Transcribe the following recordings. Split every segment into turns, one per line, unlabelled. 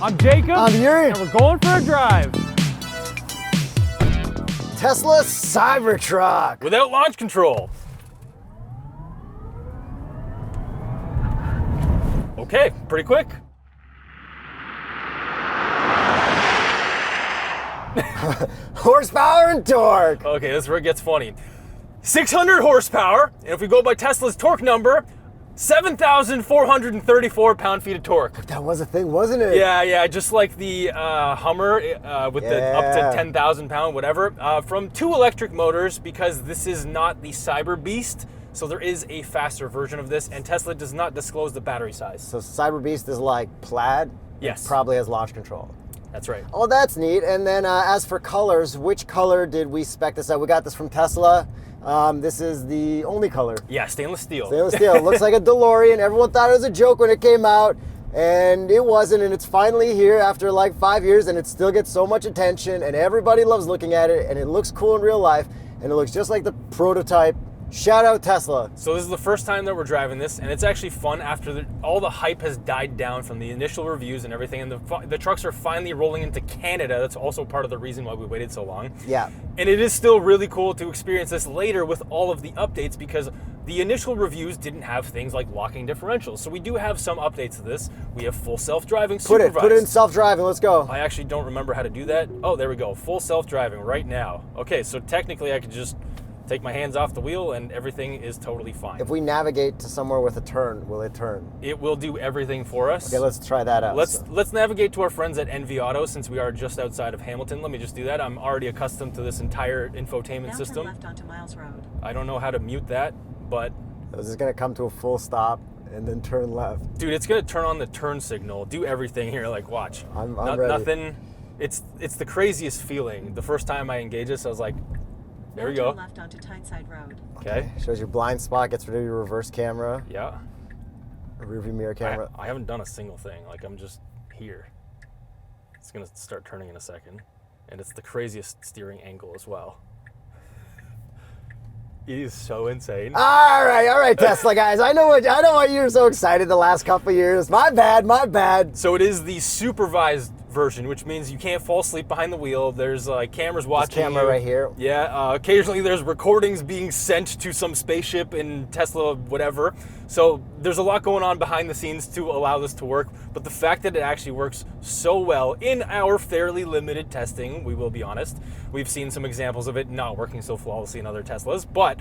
I'm Jacob.
I'm Yuri.
And we're going for a drive.
Tesla CyberTruck.
Without launch control. Okay, pretty quick.
Horsepower and torque.
Okay, this is where it gets funny. 600 horsepower, and if we go by Tesla's torque number, 7,434 pound-feet of torque.
That was a thing, wasn't it?
Yeah, just like the Hummer with the up to 10,000 pound, whatever, from 2 electric motors, because this is not the Cyber Beast, so there is a faster version of this, and Tesla does not disclose the battery size.
So Cyber Beast is like plaid?
Yes.
It probably has launch control.
That's right.
Oh, that's neat. And then as for colors, which color did we spec this out? We got this from Tesla. This is the only color.
Yeah, stainless steel.
Stainless steel. It looks like a DeLorean. Everyone thought it was a joke when it came out, and it wasn't. And it's finally here after like 5 years, and it still gets so much attention, and everybody loves looking at it, and it looks cool in real life, and it looks just like the prototype. Shout out Tesla.
So this is the first time that we're driving this, and it's actually fun after all the hype has died down from the initial reviews and everything, and the trucks are finally rolling into Canada. That's also part of the reason why we waited so long.
Yeah.
And it is still really cool to experience this later with all of the updates, because the initial reviews didn't have things like locking differentials. So we do have some updates to this. We have full self-driving supervised.
Put it in self-driving. Let's go.
I actually don't remember how to do that. Oh, there we go. Full self-driving right now. Okay, so technically I could just take my hands off the wheel and everything is totally fine.
If we navigate to somewhere with a turn, will it turn?
It will do everything for us.
Okay, let's try that out.
Let's navigate to our friends at NV Auto, since we are just outside of Hamilton. Let me just do that. I'm already accustomed to this entire infotainment system.
Left onto Miles Road.
I don't know how to mute that, but
This is gonna come to a full stop and then turn left.
dude, it's gonna turn on the turn signal, do everything here. Like, watch.
I'm ready.
Nothing. It's the craziest feeling. The first time I engaged this, I was like, there we go.
Turn left onto Tyneside Road.
Okay.
Shows your blind spot, gets rid of your reverse camera,
Yeah.
rear view mirror camera.
I haven't done a single thing. Like, I'm just here. It's gonna start turning in a second, and it's the craziest steering angle as well. It is so insane.
All right, Tesla guys. I know why you're so excited the last couple of years. My bad.
So it is the supervised version, which means you can't fall asleep behind the wheel. There's cameras watching
camera
you.
right here.
Yeah, occasionally there's recordings being sent to some spaceship in Tesla, whatever. So there's a lot going on behind the scenes to allow this to work. But the fact that it actually works so well in our fairly limited testing, we will be honest, we've seen some examples of it not working so flawlessly in other Teslas. But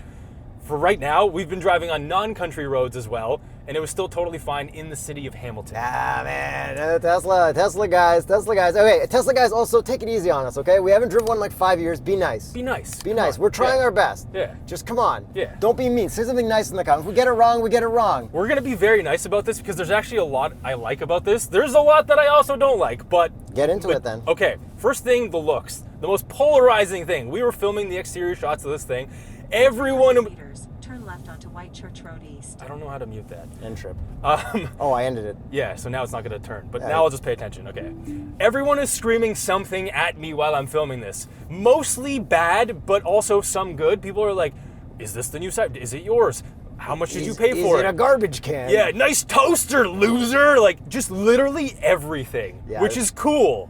for right now, we've been driving on non-country roads as well, and it was still totally fine in the city of Hamilton.
Ah, man, Tesla guys. Okay, Tesla guys, also take it easy on us, okay? We haven't driven one in like 5 years. Be nice.
Be nice.
Be
Come
nice.
on.
We're trying
Yeah.
our best.
Yeah.
Just come on.
Yeah.
Don't be mean. Say something nice in the comments. If we get it wrong, we get it wrong.
We're going to be very nice about this, because there's actually a lot I like about this. There's a lot that I also don't like, but
Get into it then.
Okay, first thing, the looks. The most polarizing thing. We were filming the exterior shots of this thing. Everyone...
Meters. Turn left onto White Church Road East.
I don't know how to mute that.
End trip. Oh, I ended it.
Yeah, so now it's not going to turn. But now I'll just pay attention. Okay. Everyone is screaming something at me while I'm filming this. Mostly bad, but also some good. People are like, is this the new site? Is it yours? How much did you pay for
Is it a garbage can?
Yeah, nice toaster, loser. Like, just literally everything,
Yeah,
which is cool.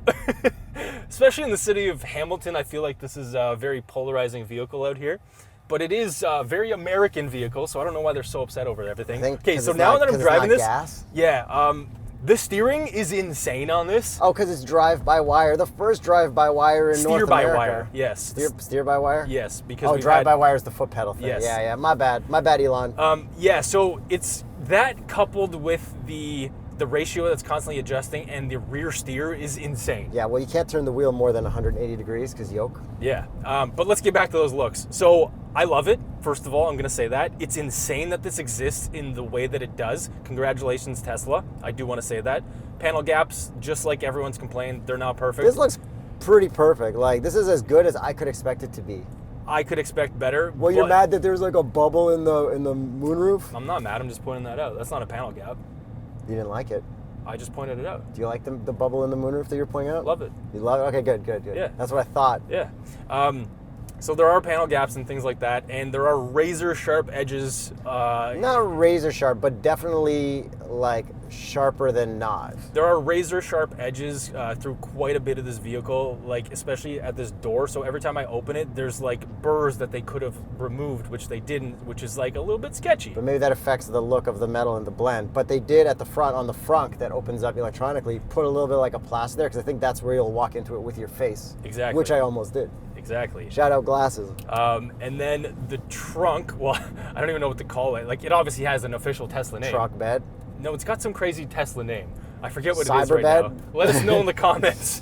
Especially in the city of Hamilton, I feel like this is a very polarizing vehicle out here. But it is a very American vehicle, so I don't know why they're so upset over everything.
I think
Okay,
'cause
so
it's
now
not-
that I'm
'cause it's
driving
not
this,
gas?
yeah, the steering is insane on this.
Oh, because it's drive-by-wire. The first drive-by-wire in North America.
Steer-by-wire, yes.
Steer-by-wire?
Yes, because
Oh,
we've
drive-by-wire is the foot pedal thing.
Yes.
Yeah, my bad, Elon.
Yeah, so it's that coupled with the ratio that's constantly adjusting, and the rear steer is insane.
Yeah, well, you can't turn the wheel more than 180 degrees because yoke.
Yeah, but let's get back to those looks. So I love it. First of all, I'm going to say that. It's insane that this exists in the way that it does. Congratulations, Tesla. I do want to say that. Panel gaps, just like everyone's complained, they're not perfect.
This looks pretty perfect. Like, this is as good as I could expect it to be.
I could expect better.
Well, you're
but
mad that there's like a bubble in the moonroof?
I'm not mad. I'm just pointing that out. That's not a panel gap.
You didn't like it.
I just pointed it out.
Do you like the bubble in the moonroof that you're pointing out?
Love it.
You love it? Okay, good.
Yeah.
That's what I thought.
Yeah. So there are panel gaps and things like that, and there are razor sharp edges.
Not razor sharp, but definitely like sharper than not.
There are razor sharp edges through quite a bit of this vehicle, like especially at this door. So every time I open it, there's like burrs that they could have removed, which they didn't, which is like a little bit sketchy.
But maybe that affects the look of the metal in the blend. But they did at the front, on the front that opens up electronically, put a little bit like a plastic there, because I think that's where you'll walk into it with your face.
Exactly.
Which I almost did.
Exactly.
Shout out glasses.
And then the trunk, well, I don't even know what to call it. Like, it obviously has an official Tesla name.
Truck bed.
No, it's got some crazy Tesla name. I forget what it is
Cyberbed?
right now. Let us know in the comments.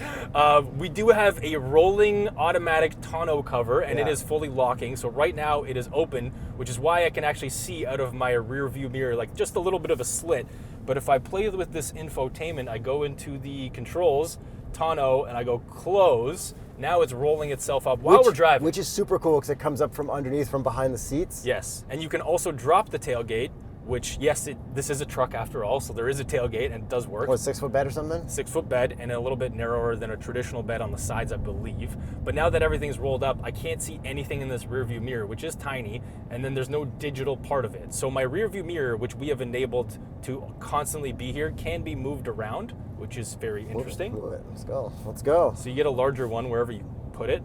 We do have a rolling automatic tonneau cover, and it
Yeah.
is fully locking. So right now it is open, which is why I can actually see out of my rear view mirror, like just a little bit of a slit. But if I play with this infotainment, I go into the controls, tonneau, and I go close. Now it's rolling itself up while we're driving.
Which is super cool because it comes up from underneath, from behind the seats.
Yes, and you can also drop the tailgate, which, yes, this is a truck after all, so there is a tailgate and it does work.
What, 6 foot bed or something?
6-foot bed and a little bit narrower than a traditional bed on the sides, I believe. But now that everything's rolled up, I can't see anything in this rear view mirror, which is tiny, and then there's no digital part of it. So my rear view mirror, which we have enabled to constantly be here, can be moved around, which is very interesting.
Let's go. Let's go.
So you get a larger one wherever you put it.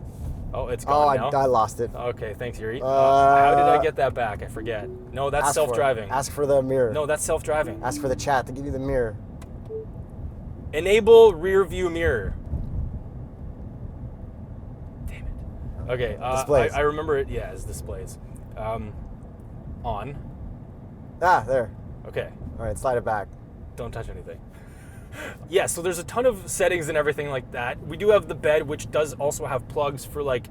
Oh, it's
Oh,
gone now.
I lost it.
Okay, thanks, Yuri. How did I get that back? I forget. No, that's
Ask for it.
self-driving.
Ask for the mirror.
No, that's self-driving.
Ask for the chat to give you the mirror.
Enable rear view mirror. Damn it. Okay,
Displays.
I remember it. Yeah, it's displays. On.
Ah, there.
Okay,
All right, slide it back.
don't touch anything. Yeah, so there's a ton of settings and everything like that. We do have the bed, which does also have plugs for like,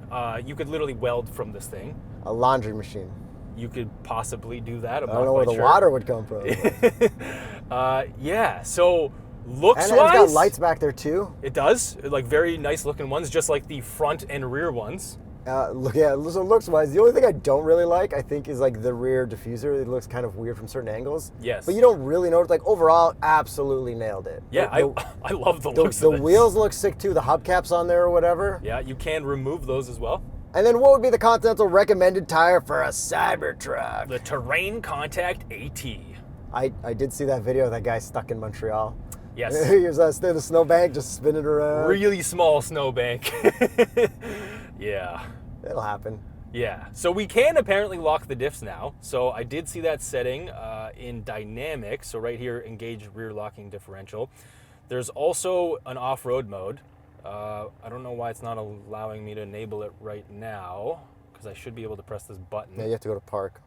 you could literally weld from this thing.
A laundry machine.
You could possibly do that. I'm
I
not
don't know where
quite
the
sure.
water would come from.
Yeah, so looks
And it's got
wise,
lights back there too.
it does, like very nice looking ones, just like the front and rear ones.
So looks wise, the only thing I don't really like, I think, is like the rear diffuser. It looks kind of weird from certain angles.
Yes.
But you don't really notice. Like overall, absolutely nailed it.
Yeah, I love the looks
The
of it.
wheels look sick too. The hubcaps on there or whatever.
Yeah, you can remove those as well.
And then what would be the Continental recommended tire for a CyberTruck?
The Terrain Contact AT.
I did see that video of that guy stuck in Montreal.
Yes.
He was in the snowbank just spinning around.
Really small snowbank. Yeah.
It'll happen.
Yeah. So we can apparently lock the diffs now. So I did see that setting in dynamic. So right here, engage rear locking differential. There's also an off-road mode. I don't know why it's not allowing me to enable it right now, because I should be able to press this button.
Yeah, you have to go to park.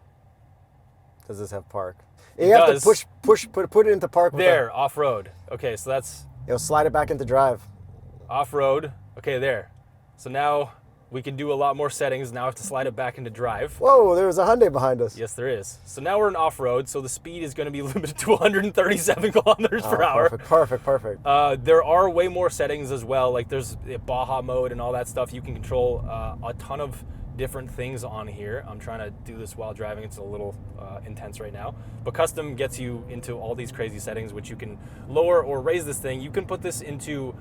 Does this have park?
It
You have
does.
to put it into park. With
There, off-road. Okay, so that's
You'll slide it back into drive.
off-road. Okay, there. So now we can do a lot more settings. Now I have to slide it back into drive.
Whoa, there's a Hyundai behind us.
Yes, there is. So now we're in off-road, so the speed is going to be limited to 137 kilometers per hour.
Perfect.
There are way more settings as well. Like there's Baja mode and all that stuff. You can control a ton of different things on here. I'm trying to do this while driving. It's a little intense right now. But custom gets you into all these crazy settings, which you can lower or raise this thing. You can put this into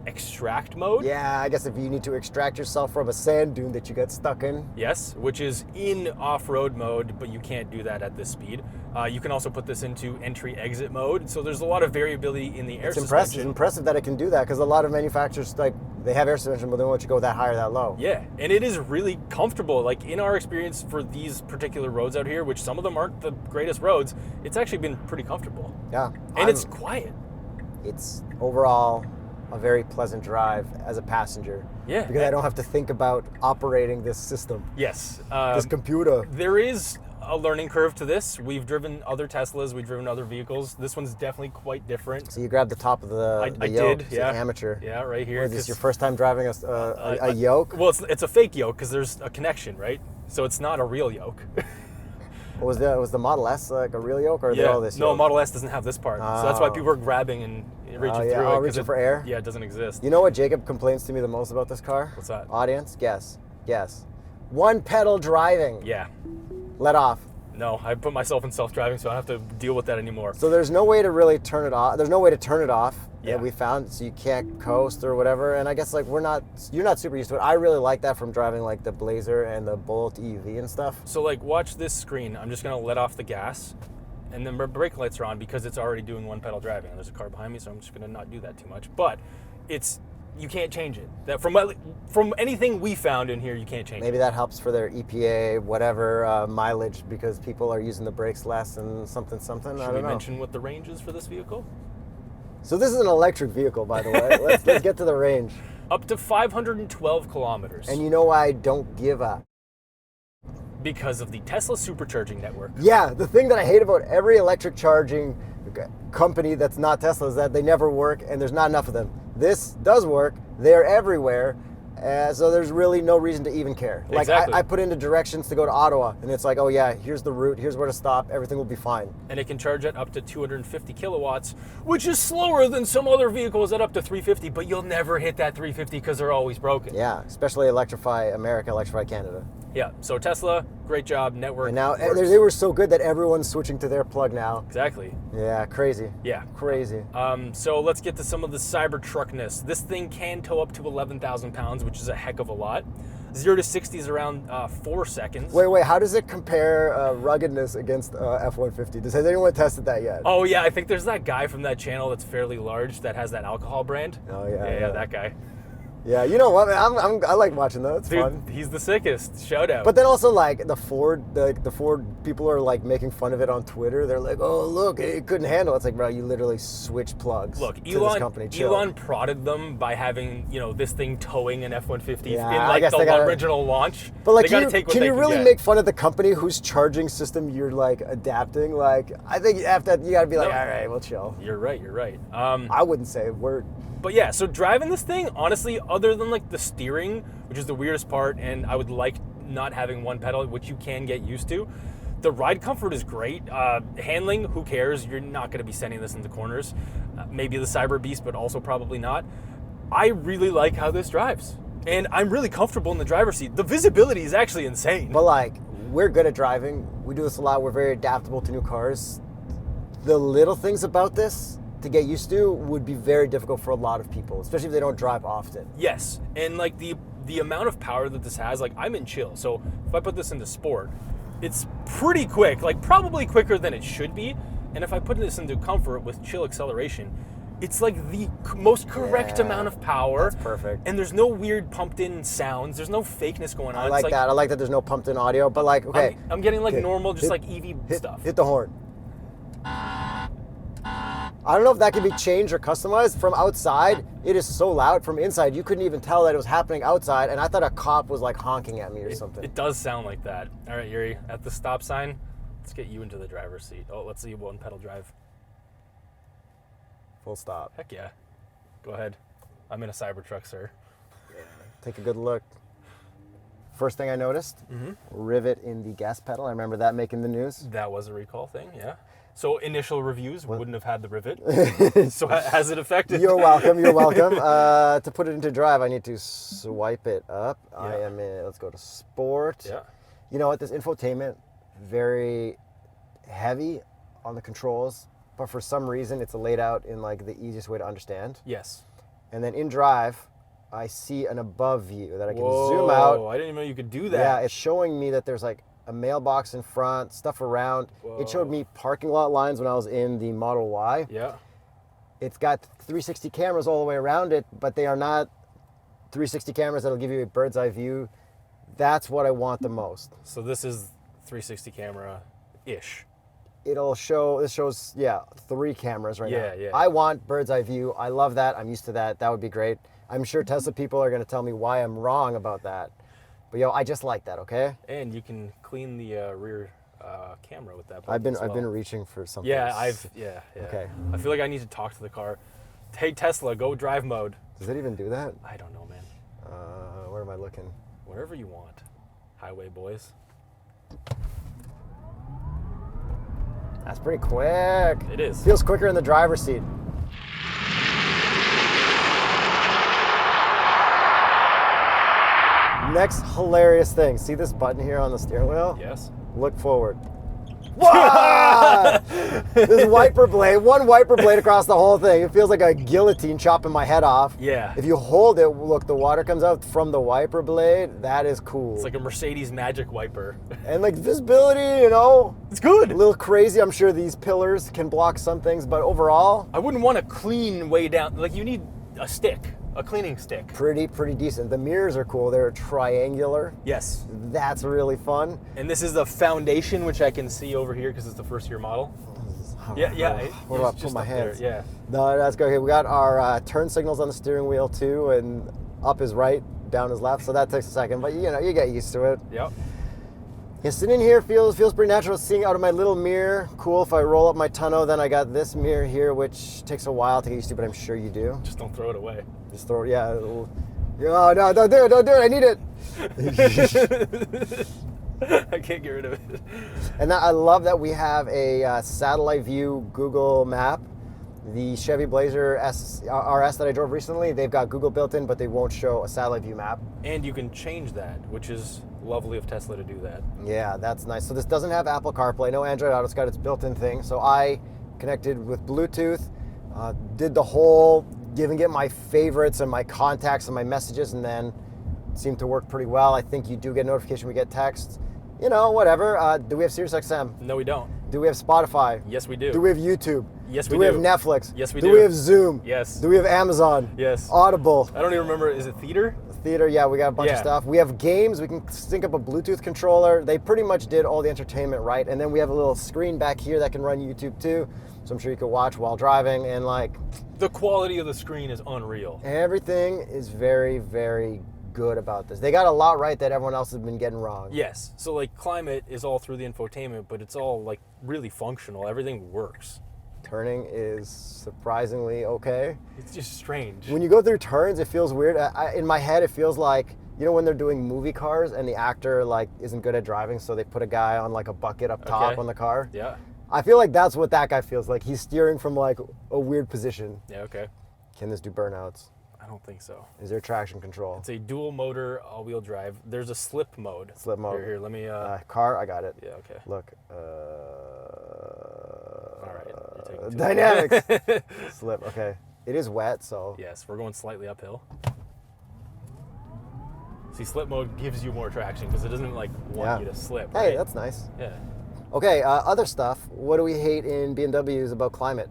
extract mode.
Yeah, I guess if you need to extract yourself from a sand dune that you got stuck in.
Yes, which is in off-road mode, but you can't do that at this speed. You can also put this into entry-exit mode. So there's a lot of variability in the air
It's
suspension.
impressive that it can do that, because a lot of manufacturers, like, they have air suspension, but they won't let you go that high or that low.
Yeah, and it is really comfortable. Like in our experience for these particular roads out here, which some of them aren't the greatest roads, it's actually been pretty comfortable.
Yeah.
And it's quiet.
It's overall a very pleasant drive as a passenger.
Yeah.
Because I don't have to think about operating this system,
Yes.
this computer.
There is a learning curve to this. We've driven other Teslas, we've driven other vehicles. This one's definitely quite different.
So you grabbed the top of the
I
yoke.
did,
It's
yeah.
an amateur.
Yeah, right here.
Is this
'cause,
your first time driving a yoke?
Well, it's a fake yoke because there's a connection, right? So it's not a real yoke.
Was the Model S like a real yoke, or are they all this
no,
yoke?
Model S doesn't have this part. So that's why
Oh.
people are grabbing and reaching
yeah.
through
Oh,
it. 'cause
reaching for air?
Yeah, it doesn't exist.
You know what Jacob complains to me the most about this car?
What's that?
Audience, guess. One pedal driving.
Yeah.
Let off.
No, I put myself in self-driving, so I don't have to deal with that anymore.
So there's no way to really turn it off. There's no way to turn it off.
Yeah.
that we found, so you can't coast or whatever. And I guess like you're not super used to it. I really like that from driving like the Blazer and the Bolt EV and stuff.
So like watch this screen. I'm just gonna let off the gas, and then brake lights are on because it's already doing one pedal driving. There's a car behind me, so I'm just gonna not do that too much. But you can't change it. That from anything we found in here, you can't change
Maybe
it.
that helps for their EPA whatever mileage because people are using the brakes less and something. I
Should
don't
we
know.
mention what the range is for this vehicle?
So this is an electric vehicle, by the way. Let's get to the range.
Up to 512 kilometers.
And you know why I don't give up?
Because of the Tesla supercharging network.
Yeah, the thing that I hate about every electric charging company that's not Tesla is that they never work and there's not enough of them. This does work. They're everywhere. So there's really no reason to even care. Like
Exactly.
I put in the directions to go to Ottawa and it's like, oh yeah, here's the route, here's where to stop, everything will be fine.
And it can charge at up to 250 kilowatts, which is slower than some other vehicles at up to 350, but you'll never hit that 350 because they're always broken.
Yeah, especially electrify America, electrify Canada.
Yeah, so Tesla, great job, network.
And now
works.
they were so good that everyone's switching to their plug now.
Exactly.
Yeah, crazy.
Yeah.
Crazy.
So let's get to some of the Cybertruckness. This thing can tow up to 11,000 pounds, which is a heck of a lot. 0 to 60 is around 4 seconds.
Wait, how does it compare ruggedness against F-150? Has anyone tested that yet?
Oh yeah, I think there's that guy from that channel that's fairly large that has that alcohol brand.
Oh, yeah,
Yeah,
yeah.
that guy.
Yeah, you know what, man? I like watching that. It's
Dude,
fun.
he's the sickest. Shout out.
But then also like the Ford people are like making fun of it on Twitter. They're like, "Oh, look, it couldn't handle." It. It's like, bro, you literally switch plugs.
Look,
to this company. Chill.
Elon prodded them by having this thing towing an F-150
Yeah,
in
I
like
guess
the
they gotta-
original launch.
But like,
they gotta take what
can
they
you really
get.
make fun of the company whose charging system you're like adapting? Like, I think after that, you gotta be like,
No.
all right, we'll chill.
You're right.
I wouldn't say a word.
But yeah, so driving this thing, honestly, other than like the steering, which is the weirdest part, and I would like not having one pedal, which you can get used to, the ride comfort is great. Handling, who cares? You're not going to be sending this into corners. Maybe the Cyber Beast, but also probably not. I really like how this drives. And I'm really comfortable in the driver's seat. The visibility is actually insane.
But like, we're good at driving. We do this a lot. We're very adaptable to new cars. The little things about this to get used to would be very difficult for a lot of people, especially if they don't drive often.
Yes, and like the amount of power that this has, like I'm in chill. So if I put this into sport, it's pretty quick, like probably quicker than it should be. And if I put this into comfort with chill acceleration, it's like the most correct
Yeah,
amount of power.
that's perfect.
And there's no weird pumped in sounds. There's no fakeness going on.
I like that. I like that there's no pumped in audio, but like, okay.
I'm getting like
Okay.
normal, just
Hit-
like EV stuff.
Hit the horn. I don't know if that can be changed or customized. From outside, it is so loud. From inside, you couldn't even tell that it was happening outside, and I thought a cop was like honking at me or something.
It does sound like that. All right, Yuri, at the stop sign, let's get you into the driver's seat. Oh, let's see one pedal drive.
Full stop.
Heck yeah. Go ahead. I'm in a Cybertruck, sir.
Take a good look. First thing I noticed,
Mm-hmm.
rivet in the gas pedal. I remember that making the news.
That was a recall thing, yeah. So initial reviews wouldn't have had the rivet. So has it affected?
You're welcome. You're welcome. To put it into drive, I need to swipe it up. I
Yeah.
am in. Let's go to sport.
Yeah.
You know what? This infotainment very heavy on the controls, but for some reason it's laid out in like the easiest way to understand.
Yes.
And then in drive, I see an above view that I can
Whoa,
zoom out.
I didn't even know you could do that.
Yeah, it's showing me that there's like a mailbox in front, stuff around. It showed me parking lot lines when I was in the Model Y.
Yeah.
It's got 360 cameras all the way around it, but they are not 360 cameras that'll give you a bird's eye view. That's what I want the most.
So this is 360 camera-ish.
This shows, 3 cameras right now.
Yeah, yeah.
I want bird's eye view. I love that. I'm used to that. That would be great. I'm sure Tesla people are going to tell me why I'm wrong about that. But I just like that, okay?
And you can clean the rear camera with that.
I've been
as well.
reaching for something.
Yeah, yeah.
Okay.
I feel like I need to talk to the car. Hey Tesla, go drive mode.
Does it even do that?
I don't know, man.
Where am I looking?
Wherever you want. Highway boys.
That's pretty quick.
It is.
Feels quicker in the driver's seat. Next hilarious thing. See this button here on the steering wheel?
Yes.
Look forward. Wah! This wiper blade, one wiper blade across the whole thing. It feels like a guillotine chopping my head off.
Yeah.
If you hold it, look, the water comes out from the wiper blade. That is cool.
It's like a Mercedes magic wiper.
And like visibility, you know,
It's good.
a little crazy. I'm sure these pillars can block some things, but overall,
I wouldn't want a clean way down. Like, you need a stick, a cleaning stick.
pretty decent. The mirrors are cool. They're triangular.
Yes.
That's really fun.
And this is the foundation, which I can see over here because it's the first year model. Yeah.
Where do I
It's
put
just
my
up there,
hands?
Yeah.
No, that's good. Okay, we got our turn signals on the steering wheel too, and up is right, down is left. So that takes a second, but you know, you get used to it.
Yep.
Yeah, sitting in here feels pretty natural. Seeing out of my little mirror, cool. If I roll up my tonneau, then I got this mirror here, which takes a while to get used to, but I'm sure you do.
Just don't throw it away.
Just throw it, yeah. Oh, no, don't do it, I need it.
I can't get rid of it.
And I love that we have a satellite view Google map. The Chevy Blazer RS that I drove recently, they've got Google built in, but they won't show a satellite view map.
And you can change that, which is lovely of Tesla to do that.
Yeah, that's nice. So this doesn't have Apple CarPlay, no Android Auto, it's got its built-in thing. So I connected with Bluetooth, did the whole giving it my favorites and my contacts and my messages, and then it seemed to work pretty well. I think you do get a notification we get texts. You know, whatever. Do we have SiriusXM?
No, we don't.
Do we have Spotify?
Yes, we do.
Do we have YouTube?
Yes,
do
we
we
do.
have Netflix?
Yes, we
do.
do.
Do we have Zoom?
Yes.
Do we have Amazon?
Yes.
Audible?
I don't even remember. Is it theater?
Theater, yeah, we got a bunch of
Yeah.
stuff. We have games. We can sync up a Bluetooth controller. They pretty much did all the entertainment right. And then we have a little screen back here that can run YouTube too. So I'm sure you could watch while driving, and like
The quality of the screen is unreal.
everything is very good about this. They got a lot right that everyone else has been getting wrong.
Yes. So like climate is all through the infotainment, but it's all like really functional. Everything works.
Turning is surprisingly okay.
It's just strange.
When you go through turns, it feels weird. In my head, it feels like, you know, when they're doing movie cars and the actor like isn't good at driving, so they put a guy on like a bucket up top
Okay.
on the car.
Yeah.
I feel like that's what that guy feels like. He's steering from like a weird position.
Yeah, okay.
Can this do burnouts?
I don't think so.
Is there traction control?
It's a dual motor all-wheel drive. There's a slip mode.
Slip mode.
Here, let me
Car, I got it.
yeah, okay.
Look.
All right. You're taking too
Dynamics.
long.
Slip, okay. It is wet, so.
Yes, we're going slightly uphill. See, slip mode gives you more traction because it doesn't like want you to slip.
Hey,
right?
that's nice.
Yeah.
Okay, other stuff. What do we hate in BMWs about climate?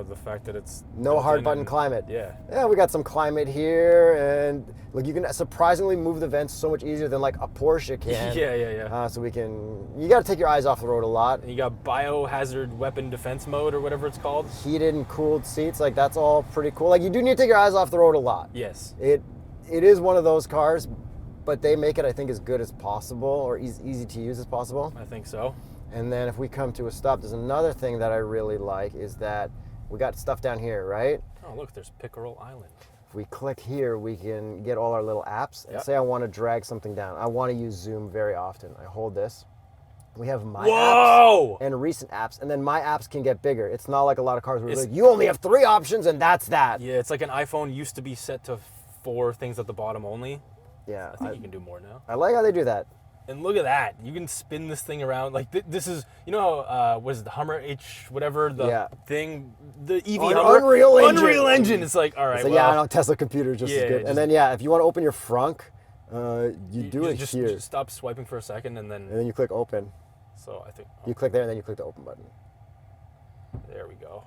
The fact that it's
No
built
hard
in
button
and-
climate.
Yeah.
Yeah, we got some climate here, and look, you can surprisingly move the vents so much easier than like a Porsche can.
Yeah.
So we can. You got to take your eyes off the road a lot.
And you got biohazard weapon defense mode or whatever it's called.
Heated and cooled seats, like that's all pretty cool. Like you do need to take your eyes off the road a lot.
Yes.
It is one of those cars, but they make it, I think, as good as possible or easy to use as possible.
I think so.
And then if we come to a stop, there's another thing that I really like is that we got stuff down here, right?
Oh, look, there's Pickerel Island.
If we click here, we can get all our little apps. And
Yep.
say I want to drag something down. I want to use Zoom very often. I hold this. We have my
Whoa!
apps and recent apps, and then my apps can get bigger. It's not like a lot of cars where it's like, you only have 3 options and that's that.
Yeah, it's like an iPhone used to be set to 4 things at the bottom only.
Yeah,
I think you can do more now.
I like how they do that.
And look at that. You can spin this thing around. Like, this is, you know how, what is it, the Hummer H, whatever, the thing, the EV Hummer?
Unreal Engine.
Unreal Engine. It's like, all right,
So
well.
yeah, I know, Tesla computer just
Yeah,
as good.
just-
And then if you want to open your frunk, you do it
just,
here.
Just stop swiping for a second and then,
And then you click open.
so I think,
You click there and then you click the open button.
there we go.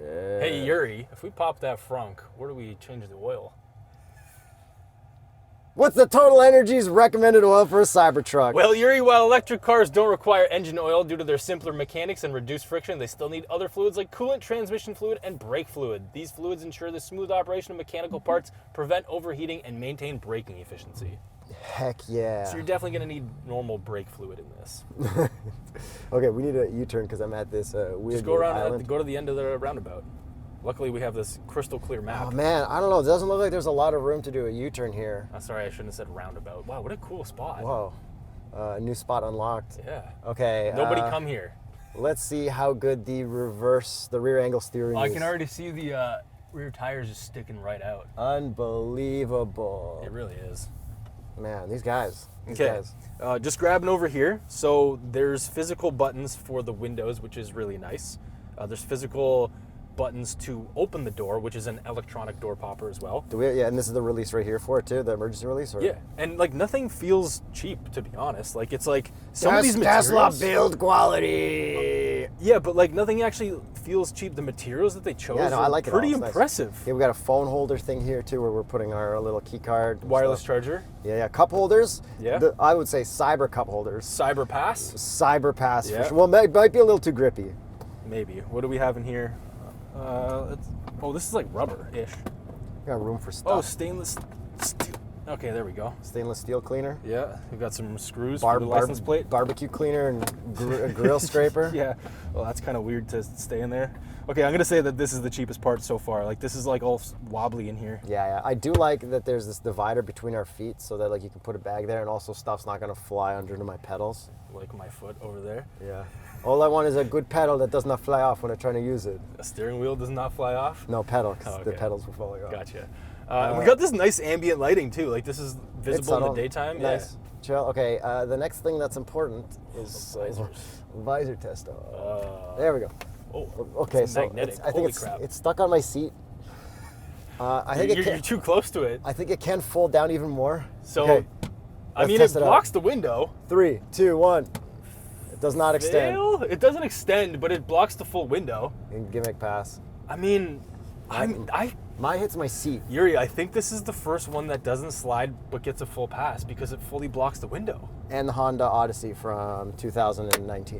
Yeah.
Hey, Yuri, if we pop that frunk, where do we change the oil?
What's the TotalEnergies recommended oil for a Cybertruck?
Well, Yuri, while electric cars don't require engine oil due to their simpler mechanics and reduced friction, they still need other fluids like coolant, transmission fluid, and brake fluid. These fluids ensure the smooth operation of mechanical parts, prevent overheating, and maintain braking efficiency.
Heck yeah.
So you're definitely going to need normal brake fluid in this.
Okay, we need a U-turn because I'm at this weird
Just go
little
around,
island.
go to the end of the roundabout. Luckily, we have this crystal clear map.
Oh man, I don't know. It doesn't look like there's a lot of room to do a U-turn here.
Oh, sorry, I shouldn't have said roundabout. Wow, what a cool spot.
Whoa. New spot unlocked.
Yeah.
Okay.
Nobody come here.
Let's see how good the rear angle steering
Oh, I
is.
can already see the rear tires just sticking right out.
Unbelievable.
It really is.
Man, these guys.
Okay, just grabbing over here. So there's physical buttons for the windows, which is really nice. There's physical buttons to open the door, which is an electronic door popper as well.
Yeah, and this is the release right here for it too, the emergency release? Or?
Yeah, and like nothing feels cheap, to be honest. Like it's like some of these
Tesla
materials.
build quality.
Yeah, but like nothing actually feels cheap. The materials that they chose
I like it
pretty
all. It's
impressive.
Nice. Yeah, we got a phone holder thing here too, where we're putting our little key card.
Wireless charger.
Yeah, cup holders.
Yeah.
I would say cyber cup holders.
Cyber Pass.
Cyber Pass.
Yeah.
For sure. Well, might be a little too grippy.
Maybe. What do we have in here? This is like rubber-ish.
Got room for stuff.
Oh, stainless steel. Okay, there we go.
Stainless steel cleaner.
Yeah, we've got some screws for the license plate.
Barbecue cleaner and a grill scraper.
Yeah, well, that's kind of weird to stay in there. Okay, I'm gonna say that this is the cheapest part so far. Like this is like all wobbly in here.
Yeah. I do like that there's this divider between our feet so that like you can put a bag there and also stuff's not gonna fly under my pedals.
Like my foot over there.
Yeah. All I want is a good pedal that does not fly off when I'm trying to use it.
A steering wheel does not fly off?
No, pedal, because
Oh, okay.
the pedals were falling off.
Gotcha. We got this nice ambient lighting too. Like this is visible in the
subtle.
daytime.
Nice. Chill. Okay, the next thing that's important is
The visors.
visor test. There we go.
Oh,
Okay,
it's
so
magnetic.
I think
Holy
it's
crap.
it's stuck on my seat. I think
You're too close to it.
I think it can fold down even more.
So,
okay,
I
let's
mean, it
test it out.
blocks the window.
3, 2, 1. It does not extend.
Fail? It doesn't extend, but it blocks the full window.
And gimmick pass.
I mean,
Mine hits my seat.
Yuri, I think this is the first one that doesn't slide but gets a full pass because it fully blocks the window.
And the Honda Odyssey from 2019.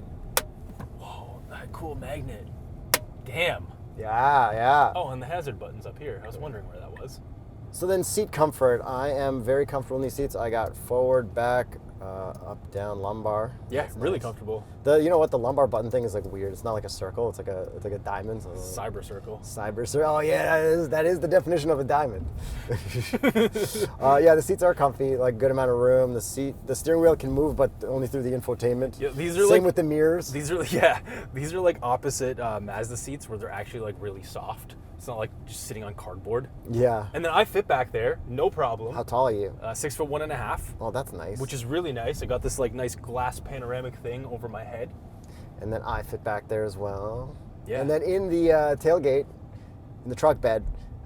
Whoa, that cool magnet. Damn.
Yeah.
Oh, and the hazard button's up here. I was wondering where that was.
So then seat comfort. I am very comfortable in these seats. I got forward, back, up, down, lumbar.
Yeah,
That's
really
nice.
comfortable.
You know what? The lumbar button thing is like weird. It's not like a circle. It's like a diamond. So
Cyber circle.
Cyber circle. Oh yeah, that is the definition of a diamond. Yeah, the seats are comfy. Like good amount of room. The steering wheel can move, but only through the infotainment.
Yeah, these are
Same with the mirrors.
These are like opposite Mazda seats where they're actually like really soft. It's not like just sitting on cardboard.
Yeah.
And then I fit back there, no problem.
How tall are you?
6'1.5".
Oh, that's nice.
Which is really nice. I got this like nice glass panoramic thing over my head.
And then I fit back there as well.
Yeah.
And then in the tailgate, in the truck bed,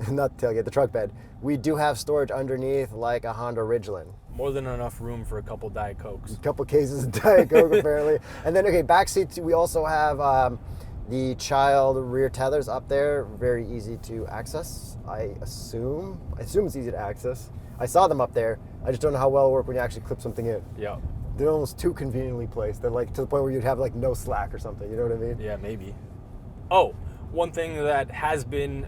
not the tailgate, the truck bed, we do have storage underneath like a Honda Ridgeline.
More than enough room for a couple Diet Cokes.
A couple cases of Diet Coke apparently. And then, okay, back seats, we also have the child rear tethers up there, very easy to access. I assume it's easy to access. I saw them up there. I just don't know how well it work when you actually clip something in.
Yeah.
They're almost too conveniently placed. They're like to the point where you'd have like no slack or something. You know what I mean?
Yeah, maybe. Oh, one thing that has been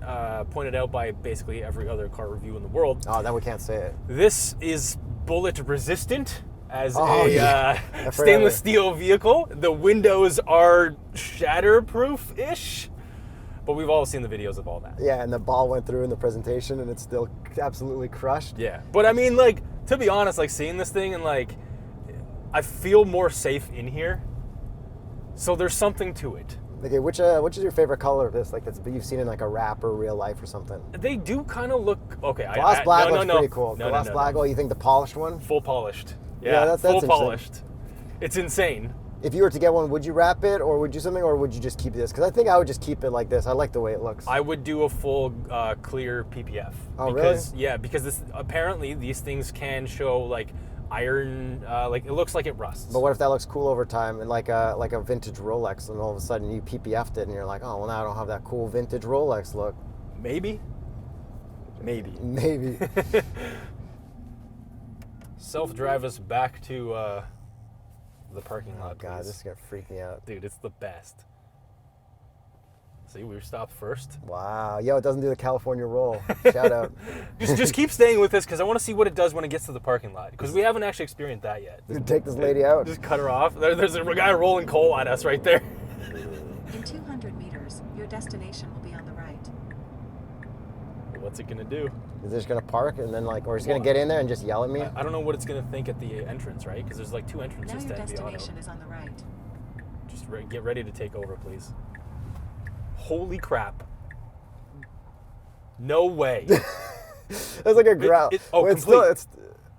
pointed out by basically every other car review in the world.
Oh, then we can't say it.
This is bullet resistant as
yeah.
stainless steel vehicle. The windows are shatterproof-ish, but we've all seen the videos of all that.
Yeah, and the ball went through in the presentation and it's still absolutely crushed.
Yeah, but I mean, like, to be honest, like seeing this thing and like, I feel more safe in here. So there's something to it.
Okay, which is your favorite color of this? Like that's you've seen in like a wrap or real life or something.
They do kind of look okay.
Gloss black looks
no.
pretty cool.
No,
Gloss black. Oh, you think the polished one?
Full polished.
Yeah, that's
full
interesting.
polished. It's insane.
If you were to get one, would you wrap it or would you something, or would you just keep this? Because I think I would just keep it like this. I like the way it looks.
I would do a full clear PPF.
Oh,
because,
really?
Yeah, because this apparently these things can show like iron, like it looks like it rusts.
But what if that looks cool over time and like a vintage Rolex, and all of a sudden you PPF'd it and you're like, oh well, now I don't have that cool vintage Rolex look.
Maybe.
Maybe.
Self-drive us back to the parking lot.
Oh god,
please.
this is gonna freak me out.
Dude, it's the best. See, we were stopped first.
Wow, yo, it doesn't do the California roll. Shout out.
Just keep staying with this because I want to see what it does when it gets to the parking lot because we haven't actually experienced that yet.
Take this lady out.
Just cut her off. There's a guy rolling coal at us right there.
In 200 meters, your destination will be on the right.
What's it gonna do?
Is it just gonna park and then like, or is it gonna get in there and just yell at me?
I don't know what it's gonna think at the entrance, right? Because there's like two
Now
entrances
your
to the auto.
destination is on the right.
Just get ready to take over, please. Holy crap! No way.
It's like a growl.
Oh,
Wait,
complete.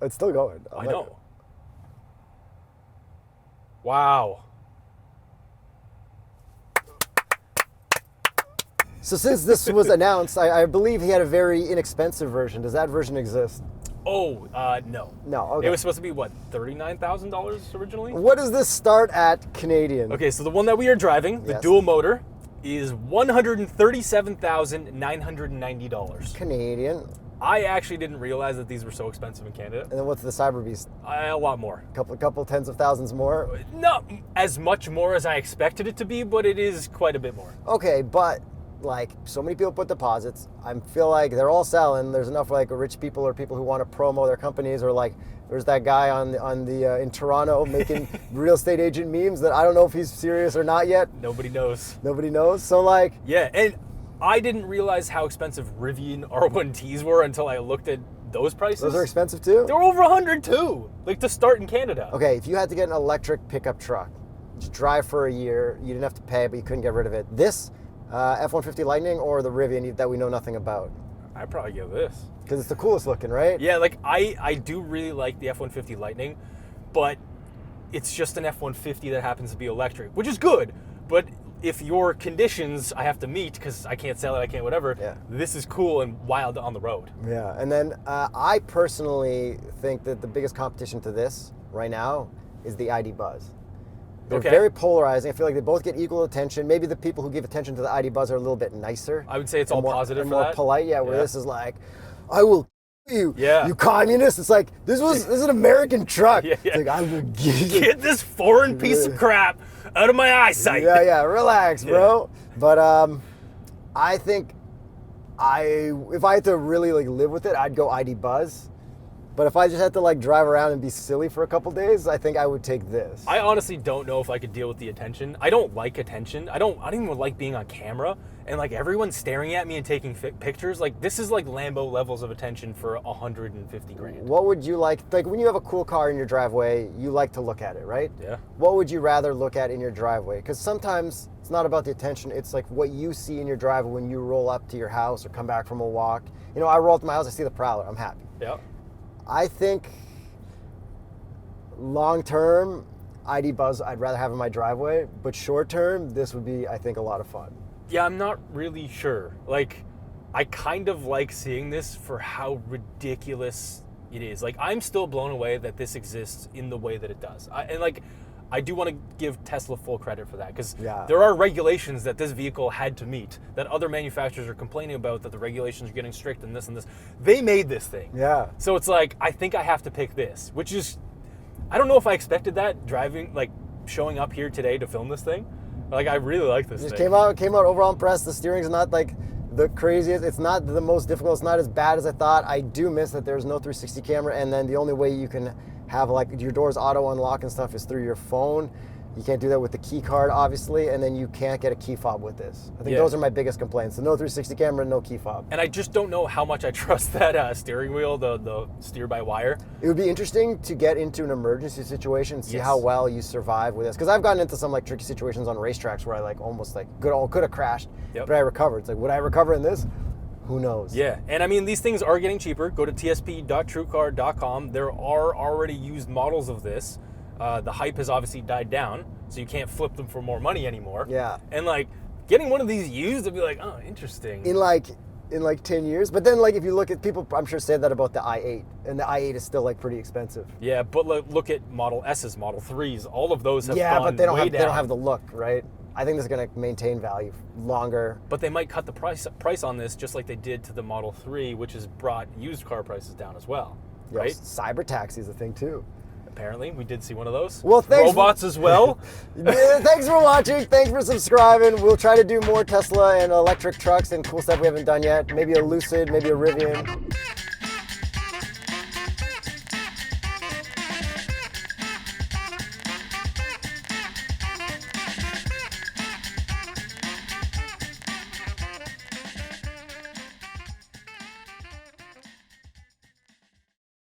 It's still going.
I know. Wow.
So since this was announced, I believe he had a very inexpensive version. Does that version exist?
Oh, no.
No, okay.
It was supposed to be, what, $39,000 originally?
What does this start at Canadian?
Okay, so the one that we are driving, the
Yes.
dual motor, is $137,990.
Canadian.
I actually didn't realize that these were so expensive in Canada.
And then what's the Cyber Beast?
A lot more.
Couple tens of thousands more?
Not as much more as I expected it to be, but it is quite a bit more.
Okay, but like so many people put deposits. I feel like they're all selling. There's enough like rich people or people who want to promo their companies, or like there's that guy in Toronto making real estate agent memes that I don't know if he's serious or not yet.
Nobody knows.
Nobody knows. So like,
Yeah, and I didn't realize how expensive Rivian R1Ts were until I looked at those prices.
those are expensive too.
They're over 100 too, like to start in Canada.
Okay, if you had to get an electric pickup truck, just drive for a year, you didn't have to pay, but you couldn't get rid of it. This F-150 Lightning or the Rivian that we know nothing about?
I'd probably give this.
Because it's the coolest looking, right?
Yeah, like I do really like the F-150 Lightning, but it's just an F-150 that happens to be electric, which is good. But if your conditions I have to meet, because I can't sell it, I can't whatever,
Yeah.
this is cool and wild on the road.
Yeah, and then I personally think that the biggest competition to this right now is the ID Buzz. They're
Okay.
very polarizing. I feel like they both get equal attention. Maybe the people who give attention to the ID Buzz are a little bit nicer.
I would say it's
and
all
more,
positive
and
for
more
that.
polite. Yeah, where
Yeah.
this is like, I will kill you,
Yeah.
you communist. It's like this is an American truck.
Yeah, yeah.
It's like I will
Get this foreign piece of crap out of my eyesight.
Yeah, relax, bro. But I think if I had to really like live with it, I'd go ID Buzz. But if I just had to like drive around and be silly for a couple days, I think I would take this.
I honestly don't know if I could deal with the attention. I don't like attention. I don't even like being on camera and like everyone staring at me and taking pictures. Like this is like Lambo levels of attention for 150 grand.
What would you like when you have a cool car in your driveway, you like to look at it, right?
Yeah.
What would you rather look at in your driveway? Because sometimes it's not about the attention, it's like what you see in your driveway when you roll up to your house or come back from a walk. You know, I roll up to my house, I see the Prowler, I'm happy.
Yeah.
I think long term, ID Buzz I'd rather have in my driveway, but short term, this would be, I think, a lot of fun.
Yeah, I'm not really sure. Like, I kind of like seeing this for how ridiculous it is. Like, I'm still blown away that this exists in the way that it does. I do want to give Tesla full credit for that, because
Yeah.
there are regulations that this vehicle had to meet that other manufacturers are complaining about, that the regulations are getting strict and this and this. They made this thing.
Yeah.
So it's like, I think I have to pick this, which is, I don't know if I expected that driving, like showing up here today to film this thing. Like, I really like this
Just
thing.
came out overall impressed. The steering's not like the craziest. It's not the most difficult. It's not as bad as I thought. I do miss that there's no 360 camera, and then the only way you can have like your doors auto unlock and stuff is through your phone. You can't do that with the key card, obviously, and then you can't get a key fob with this. I think
Yeah.
those are my biggest complaints. So no 360 camera, no key fob.
And I just don't know how much I trust that steering wheel, the steer by wire.
It would be interesting to get into an emergency situation and see
Yes.
how well you survive with this. Because I've gotten into some like tricky situations on racetracks where I like almost like could have crashed,
Yep.
but I recovered. It's like, would I recover in this? Who knows?
Yeah, and I mean, these things are getting cheaper. Go to tsp.truecar.com. There are already used models of this. The hype has obviously died down, so you can't flip them for more money anymore.
Yeah.
And like, getting one of these used, it'd be like, oh, interesting.
In like 10 years. But then like if you look at people, I'm sure say that about the i8, and the i8 is still like pretty expensive.
Yeah, but look at Model S's, Model 3s. All of those have
Yeah,
gone
but they don't
way
have
down.
the look, right? I think this is going to maintain value longer.
But they might cut the price on this just like they did to the Model 3, which has brought used car prices down as well, right?
Yes, cyber taxi is a thing too.
Apparently, we did see one of those.
Well, thanks.
Robots as well.
Yeah, thanks for watching. Thanks for subscribing. We'll try to do more Tesla and electric trucks and cool stuff we haven't done yet. Maybe a Lucid, maybe a Rivian.